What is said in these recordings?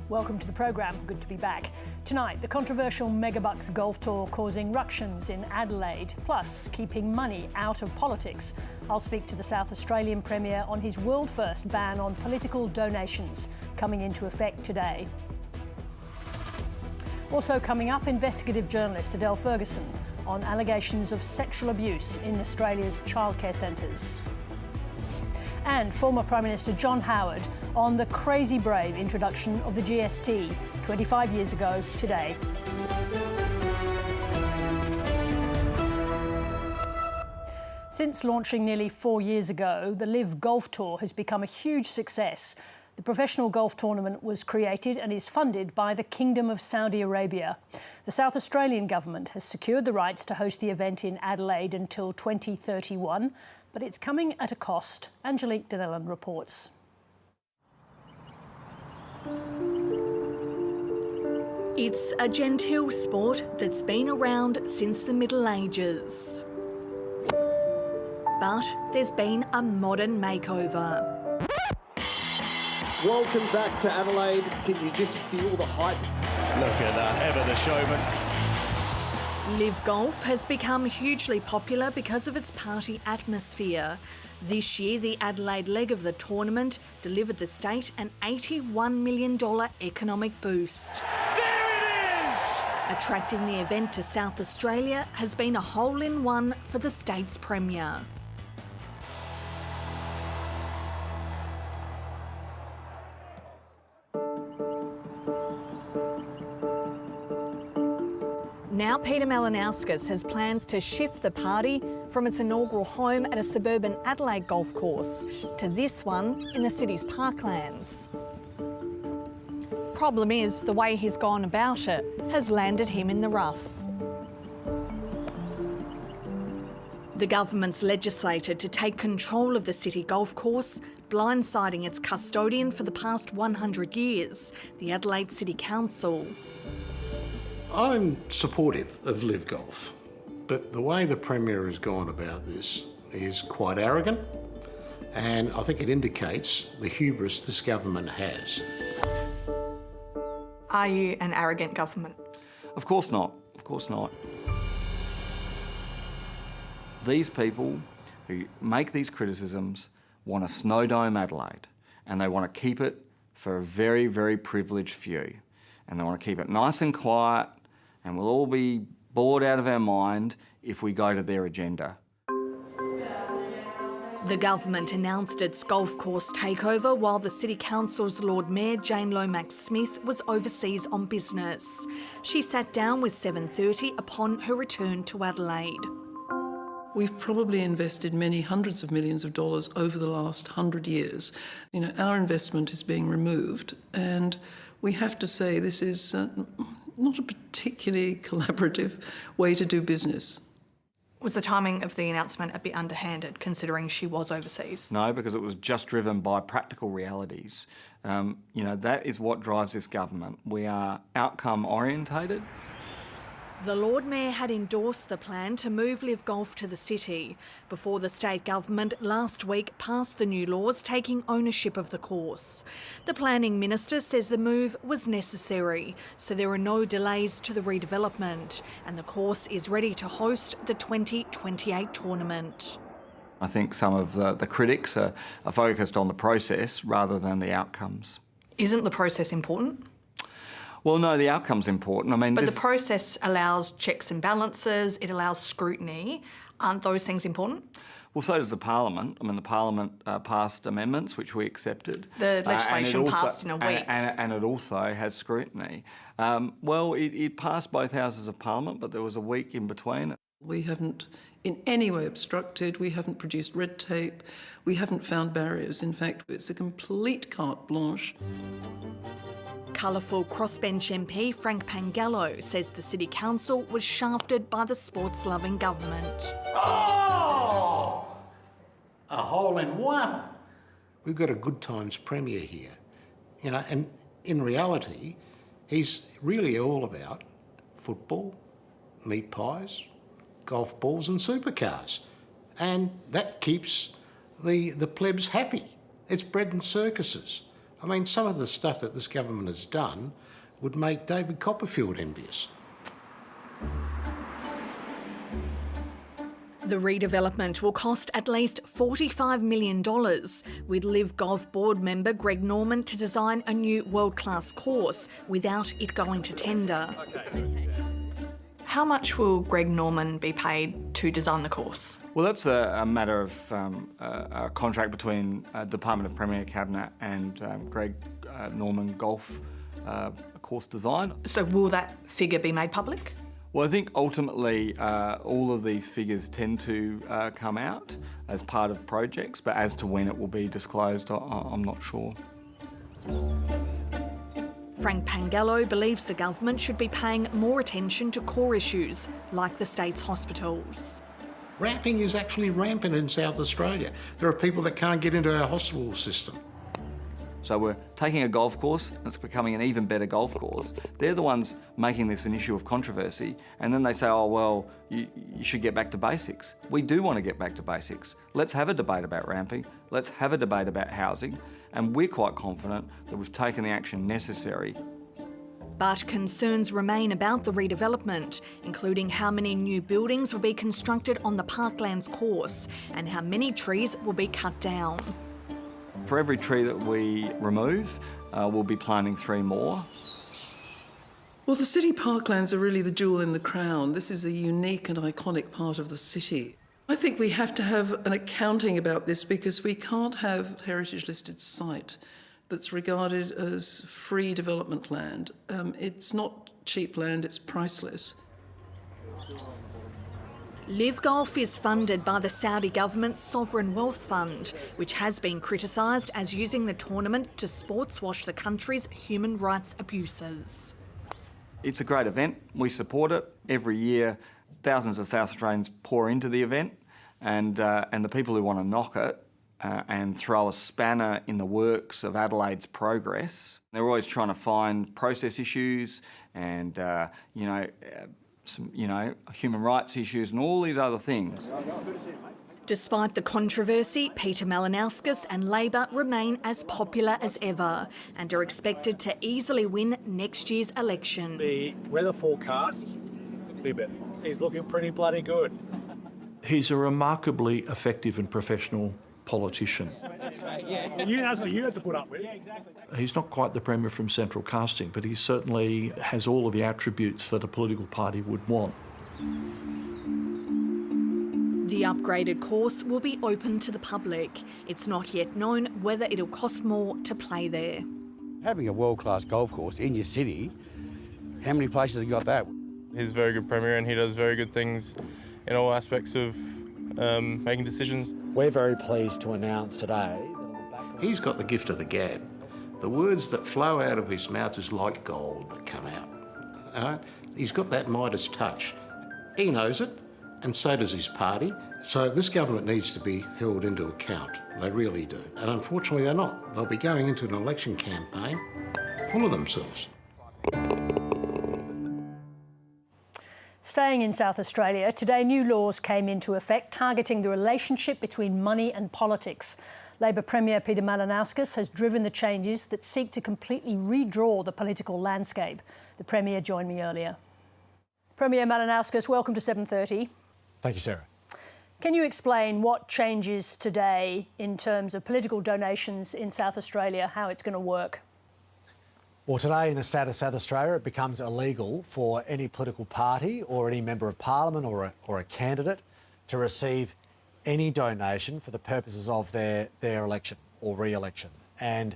Welcome to the programme. Good to be back. Tonight, the controversial Megabucks golf tour causing ructions in Adelaide, plus keeping money out of politics. I'll speak to the South Australian Premier on his world-first ban on political donations, coming into effect today. Also coming up, investigative journalist Adele Ferguson on allegations of sexual abuse in Australia's childcare centres. And former Prime Minister John Howard on the crazy brave introduction of the GST 25 years ago today. Since launching nearly 4 years ago, the LIV Golf Tour has become a huge success. The professional golf tournament was created and is funded by the Kingdom of Saudi Arabia. The South Australian government has secured the rights to host the event in Adelaide until 2031, but it's coming at a cost. Angelique Donnellan reports. It's a genteel sport that's been around since the Middle Ages. But there's been a modern makeover. Welcome back to Adelaide. Can you just feel the hype? Look at that, ever the showman. LIV Golf has become hugely popular because of its party atmosphere. This year, the Adelaide leg of the tournament delivered the state an $81 million economic boost. There it is! Attracting the event to South Australia has been a hole-in-one for the state's premier. Now Peter Malinauskas has plans to shift the party from its inaugural home at a suburban Adelaide golf course to this one in the city's parklands. Problem is, the way he's gone about it has landed him in the rough. The government's legislated to take control of the city golf course, blindsiding its custodian for the past 100 years, the Adelaide City Council. I'm supportive of LIV Golf, but the way the Premier has gone about this is quite arrogant, and I think it indicates the hubris this government has. Are you an arrogant government? Of course not, of course not. These people who make these criticisms want to snow dome Adelaide, and they want to keep it for a very, very privileged few. And they want to keep it nice and quiet, and we'll all be bored out of our mind if we go to their agenda. The government announced its golf course takeover while the City Council's Lord Mayor Jane Lomax-Smith was overseas on business. She sat down with 7:30 upon her return to Adelaide. We've probably invested many hundreds of millions of dollars over the last 100 years. You know, our investment is being removed, and we have to say this is not a particularly collaborative way to do business. Was the timing of the announcement a bit underhanded, considering she was overseas? No, because it was just driven by practical realities. You know, that is what drives this government. We are outcome orientated. The Lord Mayor had endorsed the plan to move LIV Golf to the city before the state government last week passed the new laws taking ownership of the course. The planning minister says the move was necessary, so there are no delays to the redevelopment, and the course is ready to host the 2028 tournament. I think some of the critics are focused on the process rather than the outcomes. Isn't the process important? Well, no, the outcome's important. I mean, but the process allows checks and balances, it allows scrutiny. Aren't those things important? Well, so does the Parliament. I mean, the Parliament passed amendments, which we accepted. The legislation passed in a week. And it also has scrutiny. Well, it passed both houses of Parliament, but there was a week in between. We haven't in any way obstructed, we haven't produced red tape, we haven't found barriers. In fact, it's a complete carte blanche. Colourful crossbench MP Frank Pangallo says the City Council was shafted by the sports-loving government. Oh! A hole-in-one. We've got a good times Premier here, you know, and in reality, he's really all about football, meat pies, golf balls and supercars. And that keeps the plebs happy. It's bread and circuses. I mean, some of the stuff that this government has done would make David Copperfield envious. The redevelopment will cost at least $45 million, with Live Golf board member Greg Norman to design a new world-class course without it going to tender. How much will Greg Norman be paid to design the course? Well, that's a matter of a contract between Department of Premier Cabinet and Greg Norman Golf course design. So will that figure be made public? Well, I think ultimately all of these figures tend to come out as part of projects, but as to when it will be disclosed, I'm not sure. Frank Pangello believes the government should be paying more attention to core issues like the state's hospitals. Ramping is actually rampant in South Australia. There are people that can't get into our hospital system. So we're taking a golf course, and it's becoming an even better golf course. They're the ones making this an issue of controversy, and then they say, oh, well, you should get back to basics. We do want to get back to basics. Let's have a debate about ramping. Let's have a debate about housing, and we're quite confident that we've taken the action necessary. But concerns remain about the redevelopment, including how many new buildings will be constructed on the Parklands course and how many trees will be cut down. For every tree that we remove, we'll be planting 3 more. Well, the city parklands are really the jewel in the crown. This is a unique and iconic part of the city. I think we have to have an accounting about this because we can't have heritage listed site that's regarded as free development land. It's not cheap land, it's priceless. Live Golf is funded by the Saudi government's Sovereign Wealth Fund, which has been criticised as using the tournament to sports wash the country's human rights abuses. It's a great event. We support it. Every year, thousands of South Australians pour into the event, and the people who want to knock it and throw a spanner in the works of Adelaide's progress, they're always trying to find process issues and, some, human rights issues and all these other things. Despite the controversy, Peter Malinauskas and Labor remain as popular as ever and are expected to easily win next year's election. The weather forecast, he's looking pretty bloody good. He's a remarkably effective and professional politician. That's what you had to put up with. He's not quite the Premier from Central Casting, but he certainly has all of the attributes that a political party would want. The upgraded course will be open to the public. It's not yet known whether it'll cost more to play there. Having a world-class golf course in your city, how many places have got that? He's a very good Premier and he does very good things in all aspects of making decisions. We're very pleased to announce today. He's got the gift of the gab. The words that flow out of his mouth is like gold that come out. He's got that Midas touch. He knows it, and so does his party. So this government needs to be held into account. They really do. And unfortunately, they're not. They'll be going into an election campaign full of themselves. Staying in South Australia, today new laws came into effect targeting the relationship between money and politics. Labor Premier Peter Malinauskas has driven the changes that seek to completely redraw the political landscape. The Premier joined me earlier. Premier Malinauskas, welcome to 7:30. Thank you, Sarah. Can you explain what changes today in terms of political donations in South Australia, how it's going to work? Well, today in the state of South Australia, it becomes illegal for any political party or any member of parliament or a candidate to receive any donation for the purposes of their election or re-election. And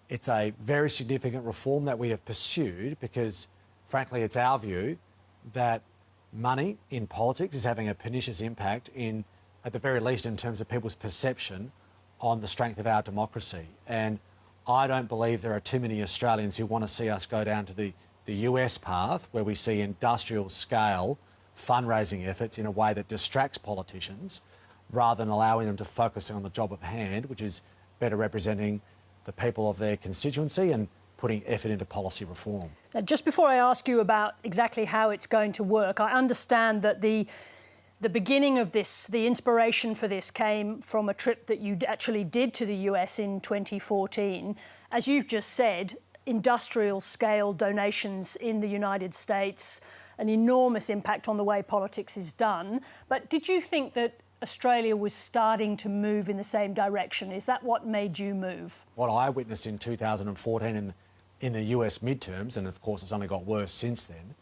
it's a very significant reform that we have pursued because, frankly, it's our view that money in politics is having a pernicious impact at the very least, in terms of people's perception on the strength of our democracy. And I don't believe there are too many Australians who want to see us go down to the US path, where we see industrial scale fundraising efforts in a way that distracts politicians rather than allowing them to focus on the job at hand, which is better representing the people of their constituency and putting effort into policy reform. Now, just before I ask you about exactly how it's going to work, I understand that the the beginning of this, the inspiration for this came from a trip that you actually did to the US in 2014. As you've just said, industrial scale donations in the United States, an enormous impact on the way politics is done. But did you think that Australia was starting to move in the same direction? Is that what made you move? What I witnessed in 2014 in the US midterms, and of course it's only got worse since then,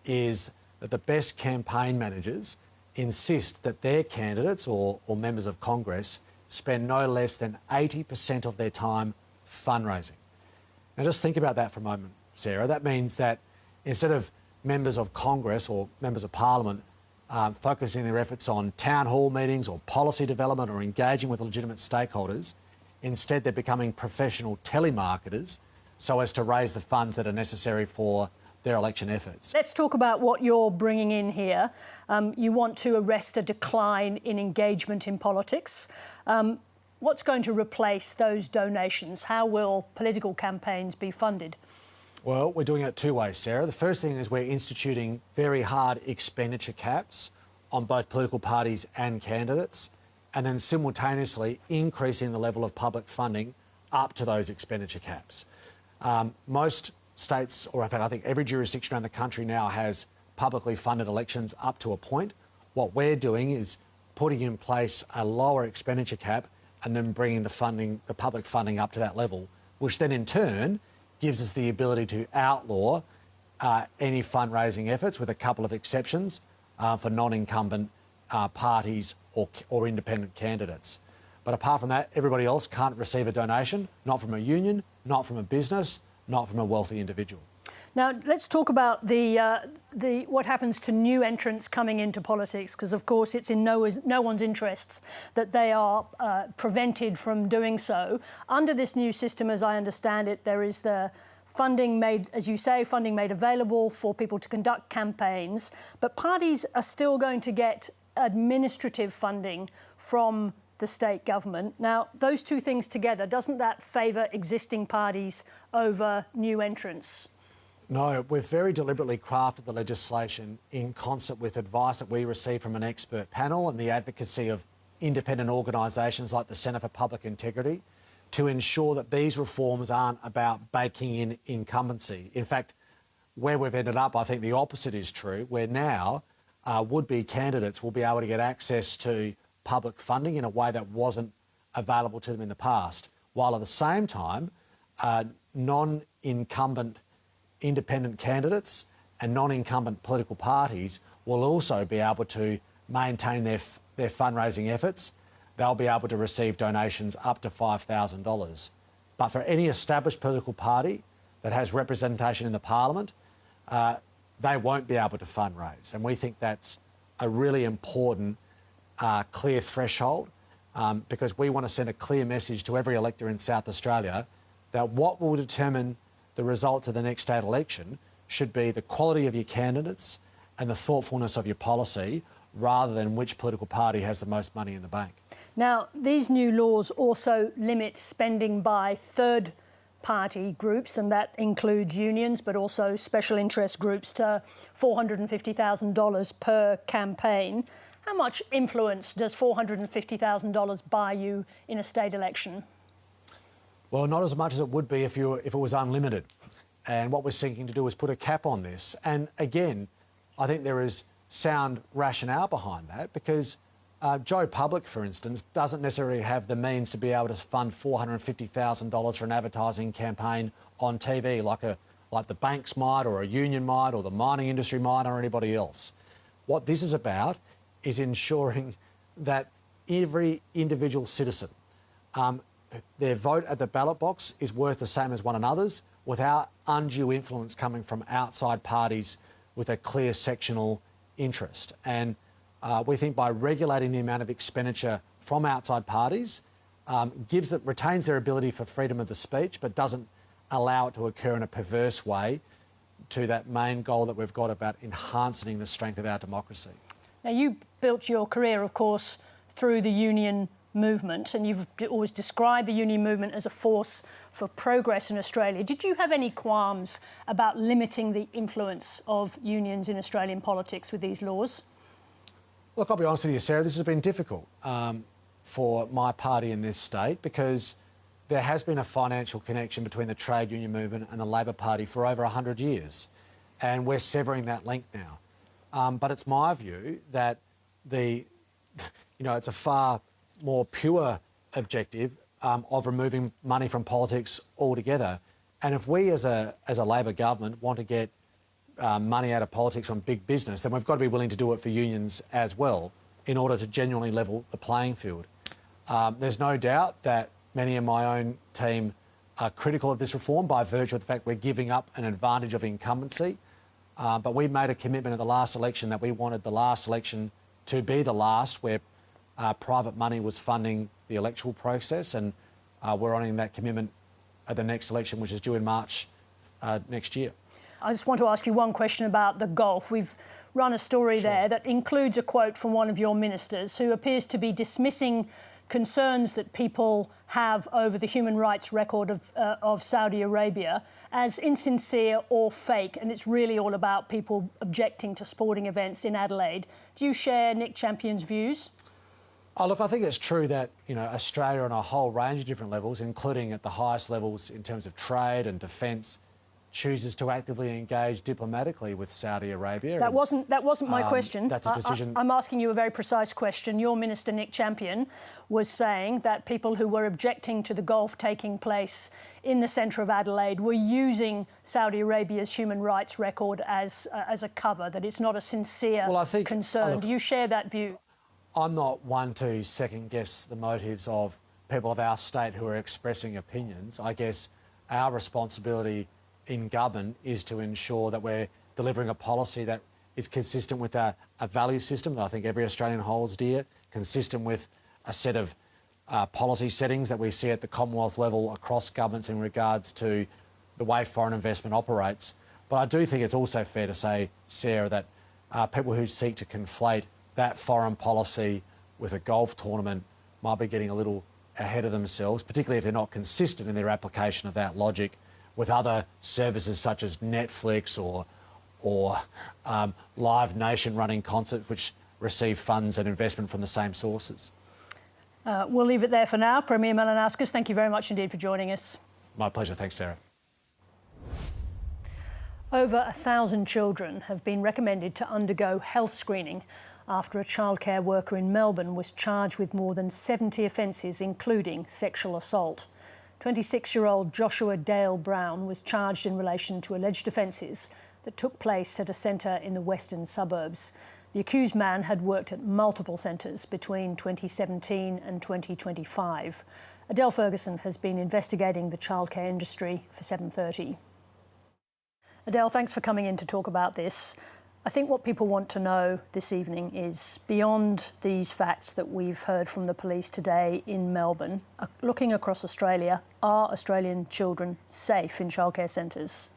is that the best campaign managers insist that their candidates or members of Congress spend no less than 80% of their time fundraising. Now just think about that for a moment, Sarah. That means that instead of members of Congress or members of Parliament focusing their efforts on town hall meetings or policy development or engaging with legitimate stakeholders, instead they're becoming professional telemarketers so as to raise the funds that are necessary for their election efforts. Let's talk about what you're bringing in here. You want to arrest a decline in engagement in politics. What's going to replace those donations? How will political campaigns be funded? Well, we're doing it two ways, Sarah. The first thing is we're instituting very hard expenditure caps on both political parties and candidates, and then simultaneously increasing the level of public funding up to those expenditure caps. Most states, or in fact I think every jurisdiction around the country now has publicly funded elections up to a point. What we're doing is putting in place a lower expenditure cap and then bringing the public funding up to that level, which then in turn gives us the ability to outlaw any fundraising efforts, with a couple of exceptions, for non-incumbent parties or independent candidates. But apart from that, everybody else can't receive a donation, not from a union, not from a business, not from a wealthy individual. Now, let's talk about what happens to new entrants coming into politics, because, of course, it's in no one's interests that they are prevented from doing so. Under this new system, as I understand it, there is the funding made, as you say, funding made available for people to conduct campaigns, but parties are still going to get administrative funding from the state government. Now, those two things together, doesn't that favour existing parties over new entrants? No, we've very deliberately crafted the legislation in concert with advice that we receive from an expert panel and the advocacy of independent organisations like the Centre for Public Integrity to ensure that these reforms aren't about baking in incumbency. In fact, where we've ended up, I think the opposite is true, where now would-be candidates will be able to get access to public funding in a way that wasn't available to them in the past, while at the same time non-incumbent independent candidates and non-incumbent political parties will also be able to maintain their fundraising efforts. They'll be able to receive donations up to $5,000. But for any established political party that has representation in the Parliament, they won't be able to fundraise. And we think that's a really important clear threshold, because we want to send a clear message to every elector in South Australia that what will determine the results of the next state election should be the quality of your candidates and the thoughtfulness of your policy, rather than which political party has the most money in the bank. Now, these new laws also limit spending by third-party groups, and that includes unions, but also special interest groups, to $450,000 per campaign. How much influence does $450,000 buy you in a state election? Well, not as much as it would be if it was unlimited. And what we're seeking to do is put a cap on this. And again, I think there is sound rationale behind that, because Joe Public, for instance, doesn't necessarily have the means to be able to fund $450,000 for an advertising campaign on TV like the banks might, or a union might, or the mining industry might, or anybody else. What this is about is ensuring that every individual citizen, their vote at the ballot box is worth the same as one another's, without undue influence coming from outside parties with a clear sectional interest. And we think by regulating the amount of expenditure from outside parties, retains their ability for freedom of the speech, but doesn't allow it to occur in a perverse way to that main goal that we've got about enhancing the strength of our democracy. Now, you built your career, of course, through the union movement, and you've always described the union movement as a force for progress in Australia. Did you have any qualms about limiting the influence of unions in Australian politics with these laws? Look, I'll be honest with you, Sarah, this has been difficult for my party in this state because there has been a financial connection between the trade union movement and the Labor Party for over 100 years, and we're severing that link now. But it's my view that it's a far more pure objective of removing money from politics altogether. And if we as a Labor government want to get money out of politics from big business, then we've got to be willing to do it for unions as well in order to genuinely level the playing field. There's no doubt that many in my own team are critical of this reform by virtue of the fact we're giving up an advantage of incumbency. But we made a commitment at the last election that we wanted the last election to be the last where private money was funding the electoral process, and we're honouring that commitment at the next election, which is due in March next year. I just want to ask you one question about the Gulf. We've run a story there that includes a quote from one of your ministers who appears to be dismissing concerns that people have over the human rights record of Saudi Arabia as insincere or fake, and it's really all about people objecting to sporting events in Adelaide. Do you share Nick Champion's views? Oh, look, I think it's true that, Australia on a whole range of different levels, including at the highest levels in terms of trade and defence, chooses to actively engage diplomatically with Saudi Arabia. That wasn't my question. That's a decision. I'm asking you a very precise question. Your minister, Nick Champion, was saying that people who were objecting to the Gulf taking place in the centre of Adelaide were using Saudi Arabia's human rights record as a cover, that it's not a sincere concern. Do you share that view? I'm not one to second-guess the motives of people of our state who are expressing opinions. I guess our responsibility in government is to ensure that we're delivering a policy that is consistent with a value system that I think every Australian holds dear, consistent with a set of policy settings that we see at the Commonwealth level across governments in regards to the way foreign investment operates. But I do think it's also fair to say, Sarah, that people who seek to conflate that foreign policy with a golf tournament might be getting a little ahead of themselves, particularly if they're not consistent in their application of that logic with other services such as Netflix or Live Nation running concerts which receive funds and investment from the same sources. We'll leave it there for now. Premier Malinauskas, thank you very much indeed for joining us. My pleasure. Thanks, Sarah. Over 1,000 children have been recommended to undergo health screening after a childcare worker in Melbourne was charged with more than 70 offences, including sexual assault. 26-year-old Joshua Dale Brown was charged in relation to alleged offences that took place at a centre in the western suburbs. The accused man had worked at multiple centres between 2017 and 2025. Adele Ferguson has been investigating the childcare industry for 7:30. Adele, thanks for coming in to talk about this. I think what people want to know this evening is, beyond these facts that we've heard from the police today in Melbourne, looking across Australia, are Australian children safe in childcare centres?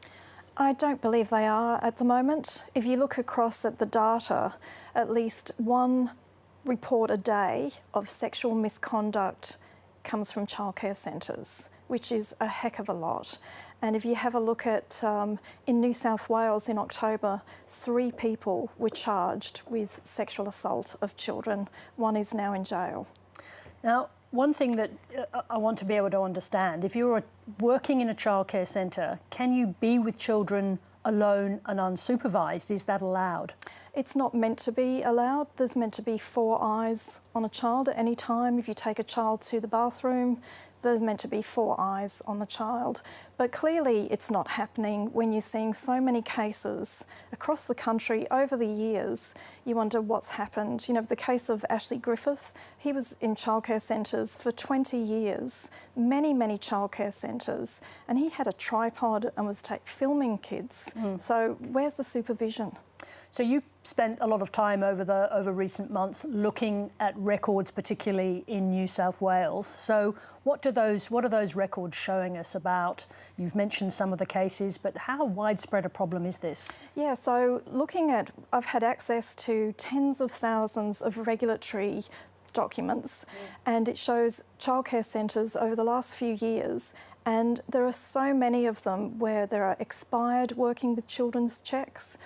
I don't believe they are at the moment. If you look across at the data, at least one report a day of sexual misconduct comes from childcare centres, which is a heck of a lot. And if you have a look at, in New South Wales in October, 3 people were charged with sexual assault of children. 1 is now in jail. Now, one thing that I want to be able to understand, if you're working in a childcare centre, can you be with children alone and unsupervised? Is that allowed? It's not meant to be allowed. There's meant to be 4 eyes on a child at any time. If you take a child to the bathroom, there's meant to be 4 eyes on the child. But clearly it's not happening when you're seeing so many cases across the country over the years. You wonder what's happened. You know, the case of Ashley Griffith, he was in childcare centres for 20 years, many childcare centres, and he had a tripod and was filming kids. So where's the supervision? So you spent a lot of time over recent months looking at records, particularly in New South Wales. So what are those records showing us about? You've mentioned some of the cases, but how widespread a problem is this? Yeah, so I've had access to tens of thousands of regulatory documents, and it shows childcare centres over the last few years, and there are so many of them where there are expired working with children's checks.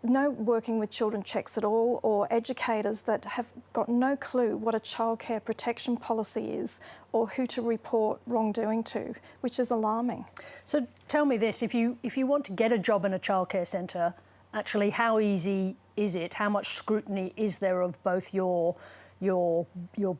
no working with children checks at all, or educators that have got no clue what a childcare protection policy is or who to report wrongdoing to, which is alarming. So tell me this, if you want to get a job in a childcare centre, actually how easy is it? How much scrutiny is there of both your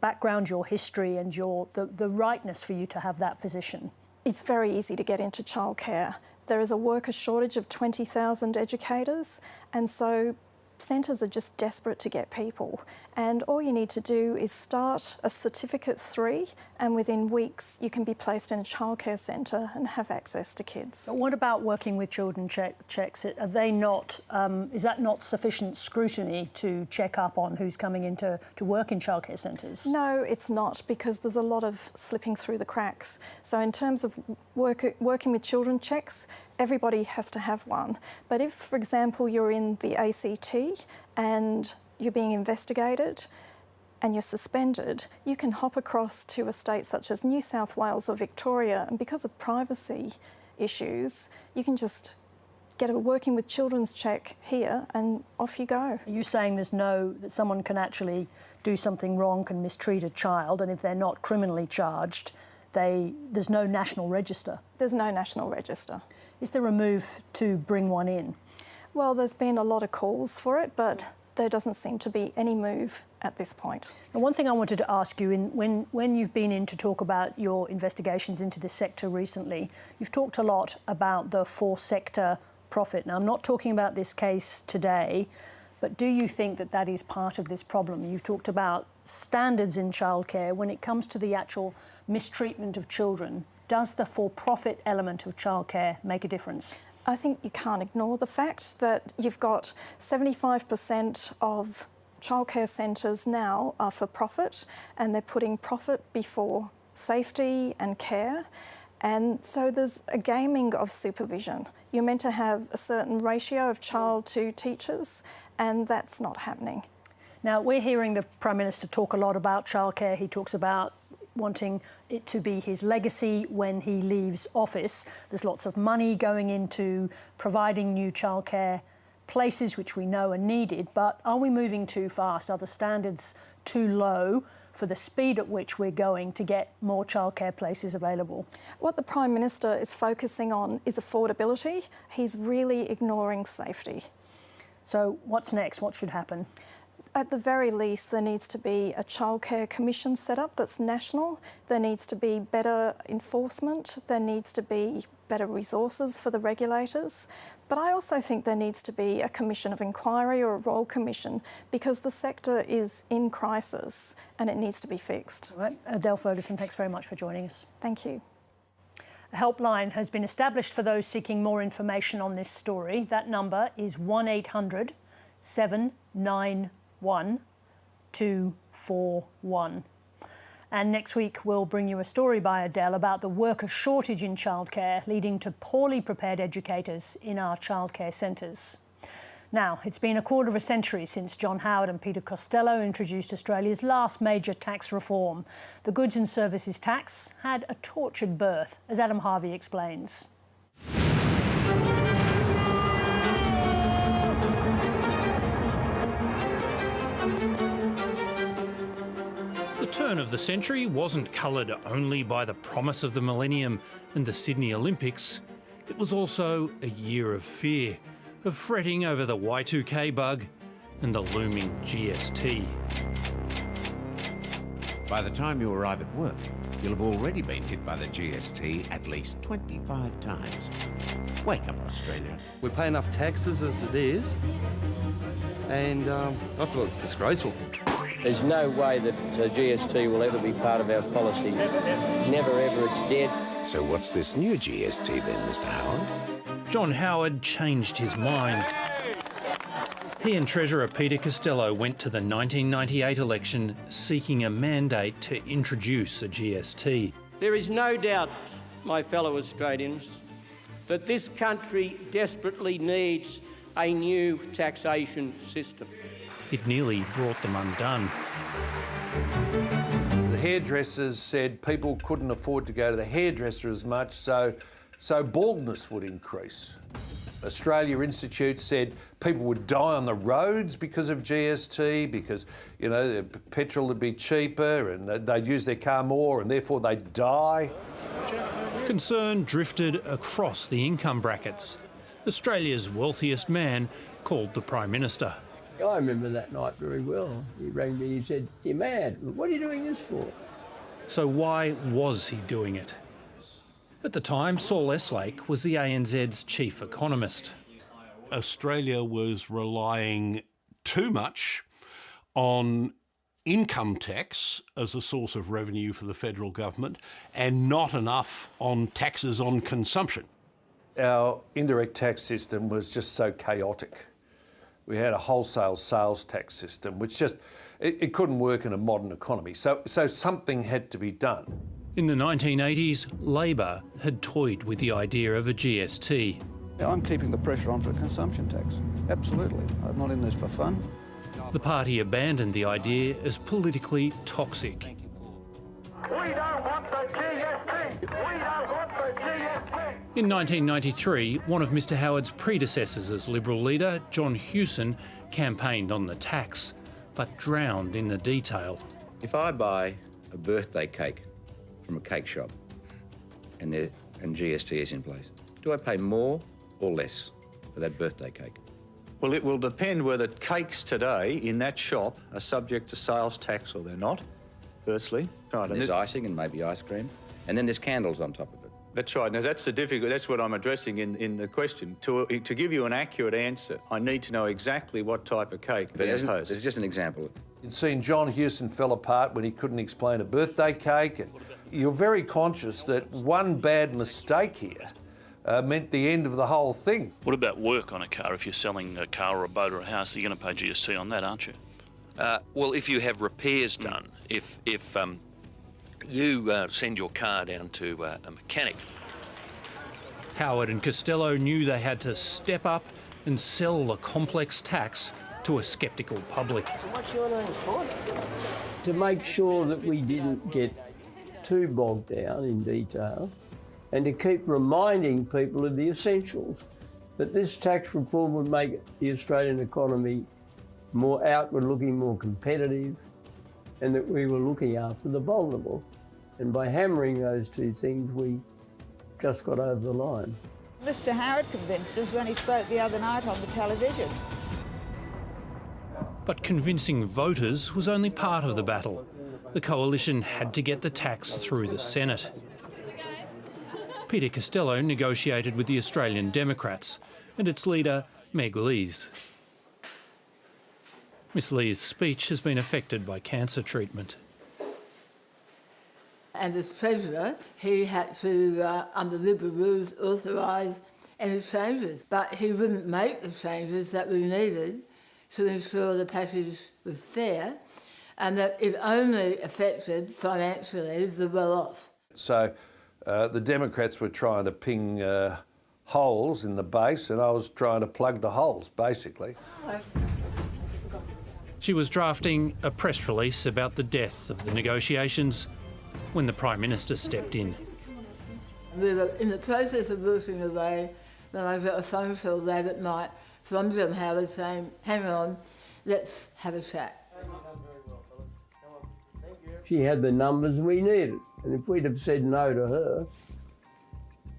background, your history and the rightness for you to have that position? It's very easy to get into childcare. There is a worker shortage of 20,000 educators, and so centres are just desperate to get people. And all you need to do is start a Certificate 3, and within weeks you can be placed in a childcare centre and have access to kids. But what about working with children checks? Are they not? Is that not sufficient scrutiny to check up on who's coming in to work in childcare centres? No, it's not, because there's a lot of slipping through the cracks. So in terms of working with children checks, everybody has to have one. But if, for example, you're in the ACT and you're being investigated and you're suspended, you can hop across to a state such as New South Wales or Victoria, and because of privacy issues, you can just get a working with children's check here and off you go. Are you saying that someone can actually do something wrong, can mistreat a child, and if they're not criminally charged, there's no national register? There's no national register. Is there a move to bring one in? Well, there's been a lot of calls for it, but there doesn't seem to be any move at this point. Now, one thing I wanted to ask you, when you've been in to talk about your investigations into this sector recently, you've talked a lot about the four-sector profit. Now, I'm not talking about this case today, but do you think that is part of this problem? You've talked about standards in childcare. When it comes to the actual mistreatment of children, does the for-profit element of childcare make a difference? I think you can't ignore the fact that you've got 75% of childcare centres now are for profit, and they're putting profit before safety and care. And so there's a gaming of supervision. You're meant to have a certain ratio of child to teachers, and that's not happening. Now, we're hearing the Prime Minister talk a lot about childcare. He talks about wanting it to be his legacy when he leaves office. There's lots of money going into providing new childcare places, which we know are needed, but are we moving too fast? Are the standards too low for the speed at which we're going to get more childcare places available? What the Prime Minister is focusing on is affordability. He's really ignoring safety. So what's next? What should happen? At the very least, there needs to be a childcare commission set up that's national. There needs to be better enforcement. There needs to be better resources for the regulators. But I also think there needs to be a commission of inquiry or a royal commission, because the sector is in crisis and it needs to be fixed. All right. Adele Ferguson, thanks very much for joining us. Thank you. A helpline has been established for those seeking more information on this story. That number is 1800 791 241. And next week we'll bring you a story by Adele about the worker shortage in childcare leading to poorly prepared educators in our childcare centres. Now, it's been a quarter of a century since John Howard and Peter Costello introduced Australia's last major tax reform. The goods and services tax had a tortured birth, as Adam Harvey explains. The turn of the century wasn't coloured only by the promise of the millennium and the Sydney Olympics. It was also a year of fear, of fretting over the Y2K bug and the looming GST. By the time you arrive at work, you'll have already been hit by the GST at least 25 times. Wake up, Australia. We pay enough taxes as it is, and I feel it's disgraceful. There's no way that GST will ever be part of our policy. Never ever, it's dead. So what's this new GST then, Mr. Howard? John Howard changed his mind. He and Treasurer Peter Costello went to the 1998 election seeking a mandate to introduce a GST. There is no doubt, my fellow Australians, that this country desperately needs a new taxation system. It nearly brought them undone. The hairdressers said people couldn't afford to go to the hairdresser as much, so baldness would increase. Australia Institute said people would die on the roads because of GST, because, you know, petrol would be cheaper and they'd use their car more and therefore they'd die. Concern drifted across the income brackets. Australia's wealthiest man called the Prime Minister. I remember that night very well. He rang me, he said, "You're mad. What are you doing this for?" So why was he doing it? At the time, Saul Eslake was the ANZ's chief economist. Australia was relying too much on income tax as a source of revenue for the federal government and not enough on taxes on consumption. Our indirect tax system was just so chaotic. We had a wholesale sales tax system, which just, it couldn't work in a modern economy. So something had to be done. In the 1980s, Labor had toyed with the idea of a GST. I'm keeping the pressure on for a consumption tax. Absolutely. I'm not in this for fun. The party abandoned the idea as politically toxic. We don't want the GST! We don't want the GST! In 1993, one of Mr Howard's predecessors as Liberal leader, John Hewson, campaigned on the tax, but drowned in the detail. If I buy a birthday cake from a cake shop and GST is in place, do I pay more or less for that birthday cake? Well, it will depend whether cakes today in that shop are subject to sales tax or they're not, firstly. Right, and there's icing and maybe ice cream, and then there's candles on top of it. That's right. Now, that's what I'm addressing in the question. To give you an accurate answer, I need to know exactly what type of cake. But it's just an example. You'd seen John Hewson fell apart when he couldn't explain a birthday cake. And you're very conscious that one bad mistake here meant the end of the whole thing. What about work on a car? If you're selling a car or a boat or a house, you're going to pay GST on that, aren't you? Well, if you have repairs done, if you send your car down to a mechanic. Howard and Costello knew they had to step up and sell the complex tax to a sceptical public. What's your name for? To make sure that we didn't get too bogged down in detail and to keep reminding people of the essentials, that this tax reform would make the Australian economy more outward-looking, more competitive, and that we were looking after the vulnerable. And by hammering those two things, we just got over the line. Mr Howard convinced us when he spoke the other night on the television. But convincing voters was only part of the battle. The coalition had to get the tax through the Senate. Peter Costello negotiated with the Australian Democrats and its leader, Meg Lees. Miss Lees' speech has been affected by cancer treatment. And as Treasurer, he had to, under Liberal rules, authorise any changes. But he wouldn't make the changes that we needed to ensure the package was fair and that it only affected financially the well-off. So the Democrats were trying to ping holes in the base and I was trying to plug the holes, basically. She was drafting a press release about the death of the negotiations when the Prime Minister stepped in. We were in the process of walking away when I got a phone call late at night from John Howard saying, "Hang on, let's have a chat." She had the numbers we needed, and if we'd have said no to her,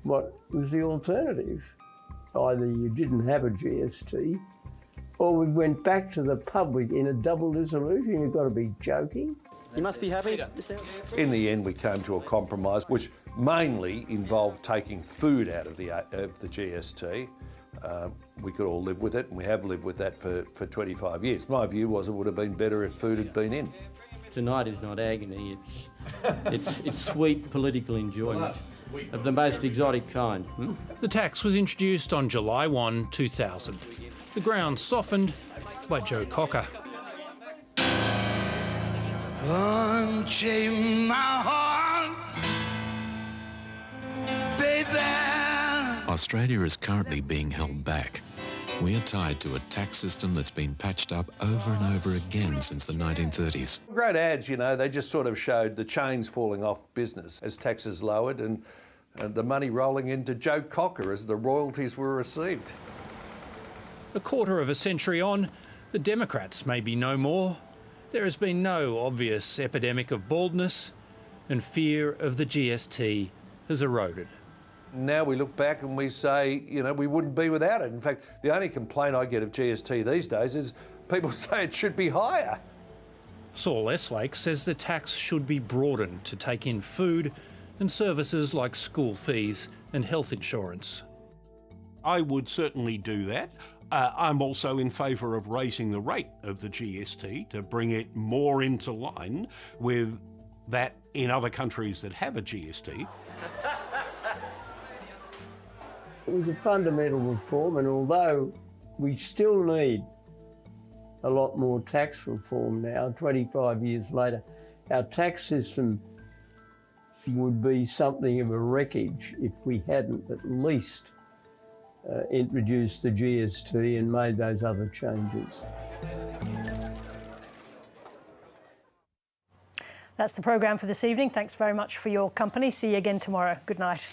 what was the alternative? Either you didn't have a GST, or we went back to the public in a double dissolution. You've got to be joking. You must be happy. In the end, we came to a compromise, which mainly involved taking food out of the GST. We could all live with it, and we have lived with that for 25 years. My view was it would have been better if food had been in. Tonight is not agony, it's sweet political enjoyment of the most exotic kind. The tax was introduced on July 1, 2000. The ground softened by Joe Cocker. Unchain my heart, baby. Australia is currently being held back. We are tied to a tax system that's been patched up over and over again since the 1930s. Great ads, you know, they just sort of showed the chains falling off business as taxes lowered, and the money rolling into Joe Cocker as the royalties were received. A quarter of a century on, the Democrats may be no more. There has been no obvious epidemic of baldness, and fear of the GST has eroded. Now we look back and we say, you know, we wouldn't be without it. In fact, the only complaint I get of GST these days is people say it should be higher. Saul Eslake says the tax should be broadened to take in food and services like school fees and health insurance. I would certainly do that. I'm also in favour of raising the rate of the GST to bring it more into line with that in other countries that have a GST. It was a fundamental reform, and although we still need a lot more tax reform now, 25 years later, our tax system would be something of a wreckage if we hadn't at least introduced the GST and made those other changes. That's the programme for this evening. Thanks very much for your company. See you again tomorrow. Good night.